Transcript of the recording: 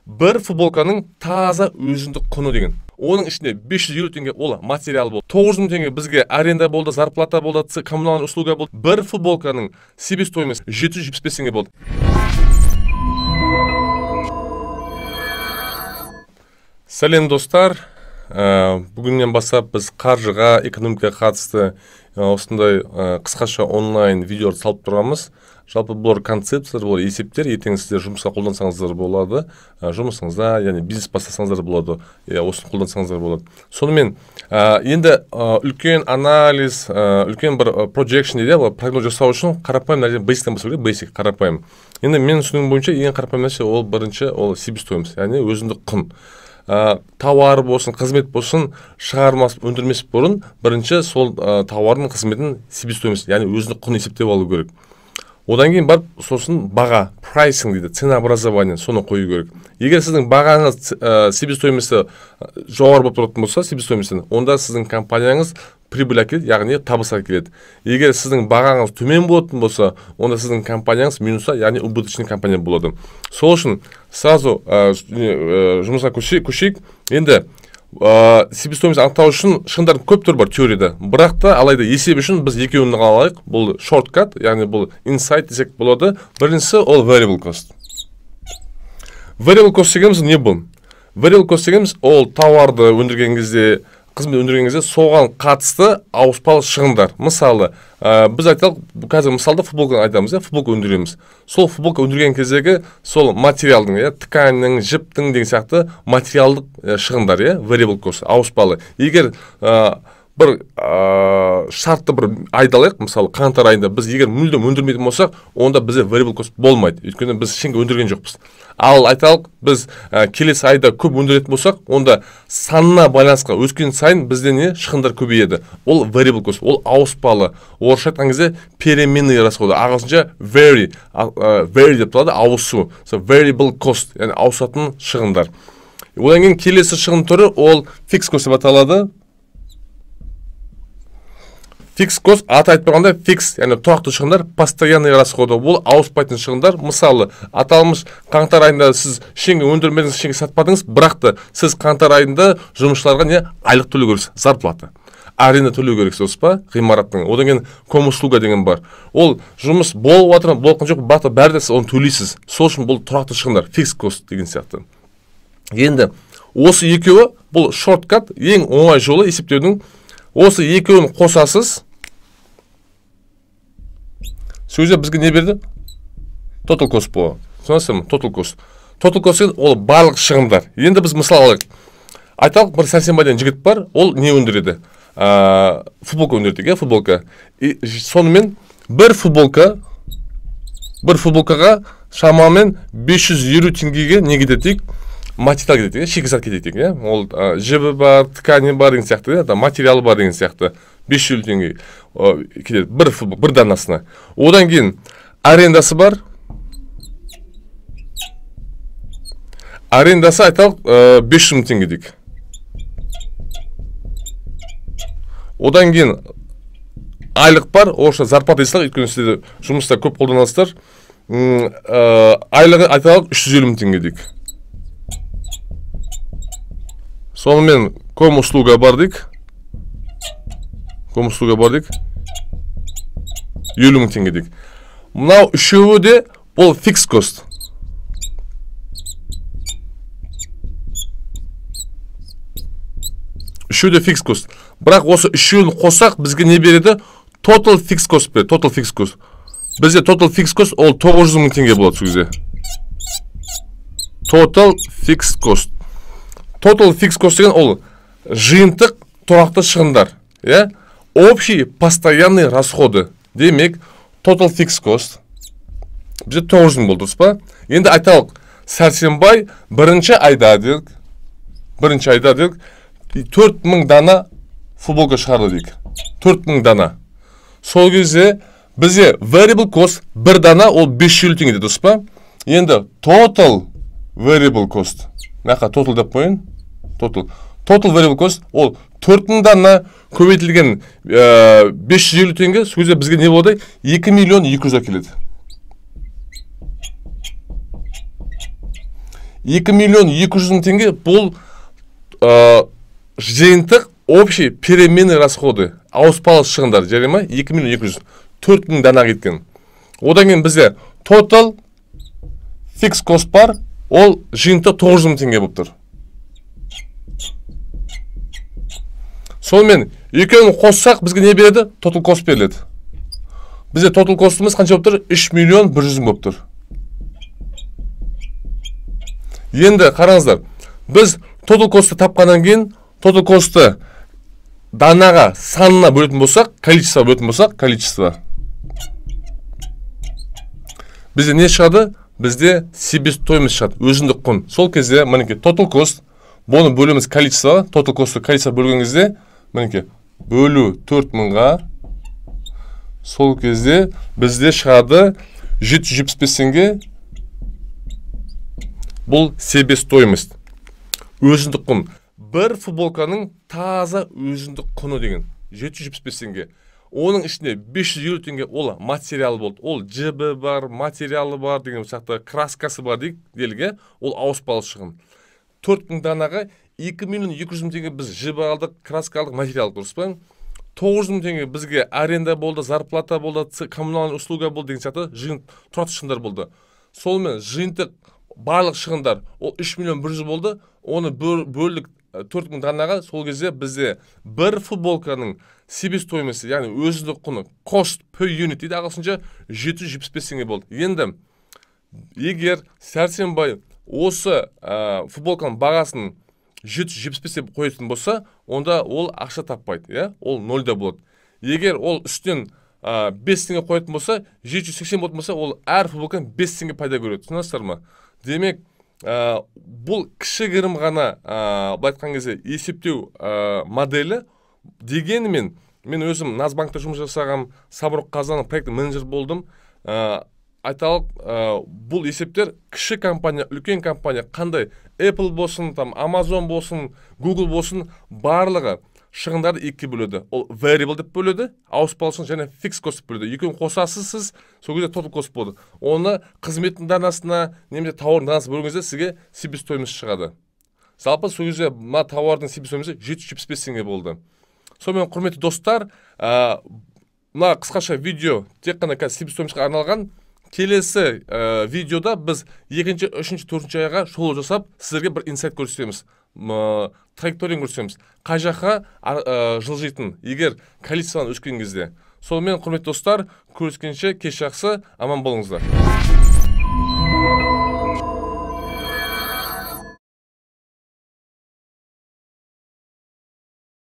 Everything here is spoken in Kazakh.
Bir футболканың таза өзіндік құны деген. Оның ішінде 550 теңге ол материал болды. 900 теңге бізге аренда болды, зарплата болды, коммуналдық услуга болды. Bir футболканың себестоимость 775 теңге болды. Сәлем достар. Бүгіннен бастап біз қаржыға, экономикаға қатысты осындай қысқаша онлайн видеолар салып тұрамыз. Жалпы бұлар концепциялар, бұлар есептер, ертең сіздер жұмысқа қолдансаңыздар болады, жұмысыңызда, яғни бизнес бастасаңыздар болады, осыны қолдансаңыздар болады. Сонымен, енді үлкен анализ, үлкен бір projection дейді, прогноз жасау үшін қарапайым нәрсе basic-тен бастау керек, basic, қарапайым. Енді мен түсінігім бойынша ең қарапайым нәрсе ол бірінші, ол себестоимость, яғни өзіндік құн. Тауар болсын, қызмет болсын, шығармас, өндірмес бұрын, бірінші сол тауардың қызметін себестоимость, яғни өзіндік құн есептеп алу керек. Одан кейін барып, сосын баға, pricing дейді, ценообразование, соны қою керек. Егер сіздің бағаңыз себестоимості жоғары болып тұратын болса, себестоимостен, онда сіздің компанияңыз прибыль әкеледі, яғни табыс әкеледі. Егер сіздің бағаңыз төмен болатын болса, онда сіздің компанияңыз минуса, яғни убыточный компания болады. Сол үшін сразу жұмысқа көшейік. Енді себестоимость анықтау үшін шығындардың көп түрі бар теорияда. Бірақ та алайда есеп үшін біз екеуін алайық. Бұл shortcut, яғни бұл insight десек болады. Біріншісі ол variable cost. Variable cost дегеніміз не бұл? Variable cost дегеніміз ол тауарды өндірген кезде, қызмет өндірген кезде соған қатысты ауыспалы шығындар. Мысалы, біз айталық, қазір мысалда футболка айтамыз, футболка өндіреміз. Сол футболка өндірген кездегі сол материалдың, тканның, жіптің деген сияқты материалдық шығындар, variable cost, ауыспалы. Егер бір шартты бір айда алайық, мысалы қаңтар айында біз егер мүлдем өндірмейтін болсақ, онда бізде variable cost болмайды. Өйткені біз ештеңе өндірген жоқпыз. Ал айталық, біз келесі айда көп өндіретін болсақ, онда санына байланысқа өскен сайын бізде не шығындар көбейеді. Ол variable cost, ол ауыспалы. Орысша айтқан кезде переменный расходы. Ағылшынша vary деп тұрады, ауысу. Variable cost, яғни ауысатын шығындар. Одан кейін келесі шығын түрі ол fixed cost деп аталады. Fixed cost, аты айтпағанда fix, яғни тұрақты шығындар, постоянный расходы, ол ауыспайтын шығындар. Мысалы, аталмыш қаңтар айында сіз ештеңе өндірмедіңіз, ештеңе сатпадыңыз, бірақ та сіз қаңтар айында жұмысшыларға не айлық төлеу керексіз, зарплата. Аренда төлеу керексіз, па? Ғимараттың. Одан кейін комуслуга деген бар. Ол жұмыс болып жатыр, болған жоқ, бірақ та бәрі де сіз оны төлейсіз. Сол үшін бұл тұрақты шығындар, fixed cost деген сияқты. Енді осы екеуі, бұл shortcut, ең оңай жолы есептеудің. Осы екеуін қосасыз. Сөзде бізге не берді? Total cost болады. Түсінесіз ме? Total cost. Total cost ол барлық шығындар. Енді біз мысал алайық. Айталық, бір сәрсенбайдан жігіт бар, ол не өндіреді? Футболка өндіреді, футболка. Сонымен бір футболкаға шамамен 550 теңгеге не кетеді? Материал кетеді, шикізат кетеді. Ол жібі бар, ткани бар деген сияқты, материалы бар деген сияқты. 550 теңге кетеді бір данасына. Одан кейін арендасы бар. Арендасы айталық 500 теңге дейік. Одан кейін айлық бар, орысша зарплата дейсіз, өйткені сіздер жұмыста көп қолданасыздар. Айлығы айталық 350 теңге дейік. Сонымен комуслуга бар дейік. 50 000 теңге дейік. Мынау үшеуі де ол fixed cost. Үшеуі де fixed cost. Бірақ осы үшеуін қосақ бізге не береді? Total fixed cost береді. Total fixed cost. Бізде total fixed cost ол 900 000 теңге болады сөзде. Total fixed cost. Total fixed cost деген ол жиынтық тұрақты шығындар. Общий постоянный расходы. Демек, total fixed cost. Бізде 900 000 болды, па? Енді айталық, сәрсенбай бірінші айда дедік, 4000 дана футболка шығарды дейік. 4000 дана. Сол кезде бізде variable cost бір дана ол 550 теңге деді, па? Енді total variable cost. Нақа total деп қойын? Total variable cost ол 4000 дана көбейтілген 550 теңге сөзде бізге не болады? 2 200 000 келеді. 2 миллион 200 мың теңге бұл жиынтық общий переменный расходы, ауыспалы шығындар, жарай ма? 2 миллион 200, 4 мың дана кеткен. Одан кейін бізде total fix cost бар, ол жиынтық 900 мың теңге болып тұр. Сонымен, екеуін қоссақ бізге не береді? Total cost беріледі. Бізде total costымыз қанша болып тұр? 3 миллион 100 мың болып тұр. Енді қараңыздар, біз total costты тапқаннан кейін, total costты данаға, санына бөлетін болсақ, количество бөлетін болсақ, количество. Бізде не шығады? Бізде себестоимость шығады, өзіндік құн. Сол кезде, мінеке, total cost, бұны бөліміз количество, total costты количество бөлген кезде, мінеке, бөлу 4 мыңға, сол кезде бізде шығады 775 теңге. Бұл себестоимость. Өзіндік құн. Бір футболканың таза өзіндік құны деген 775 теңге. Оның ішінде 550 теңге ол материалы болды. Ол жібі бар, материалы бар деген сияқты, краскасы бар делге, ол ауыспалы шығын. 4000 данаға 2 миллион 200 мың теңге біз жібі алдық, краска алдық, материал дұрыс па? 900 мың теңге бізге аренда болды, зарплата болды, коммуналдық услуга болды деген сияқты жиын тұратын шығындар болды. Солмен жиынтық барлық шығындар ол 3 миллион 100 болды. Оны бөлдік 4000 данаға. Сол кезде бізде бір футболканың себестоимости, яғни өзіндік құны cost per unit дейді ағылшынша 775 теңге болды. Енді егер Сәрсенбай осы футболканың бағасын 775 деп қоятын болса, онда ол ақша таппайды, ол 0-да болады. Егер ол үстен 5 теңге қоятын болса, 780 болатын болса, ол әр футболкадан 5 теңге пайда көреді. Түсінесіздер ма? Демек, бұл кішігірім ғана айтқан кезде есептеу моделі дегенімен, мен өзім Назбанкта жұмыс жасағам, Самұрық Қазына проект менеджер болдым. Айталық, бұл есептер кіші компания, үлкен компания, қандай Apple болсын, Amazon болсын, Google болсын, барлығы шығындарды екіге бөледі. Ол variable деп бөледі, ауыспалы шығын және fixed cost деп бөледі. Екеуін қосасыз сіз, сол кезде total cost болады. Оны қызметтің данасына, немесе тауардың данасына бөлген кезде сізге себестоимость шығады. Жалпы сол кезде тауардың себестоимости 775 теңге болды. Сонымен құрметті достар, мына қысқаша видео тек қана себестоимостьқа арналған. Келесі видеода біз 2-ші, 3-ші, 4-ші айға шолу жасап, сіздерге бір инсайт көрсетеміз, траекторияны көрсетеміз. Қай жаққа жылжитын, егер количестводан өскен кезде. Сонымен құрметті достар, көріскенше кеш жақсы, аман болыңыздар.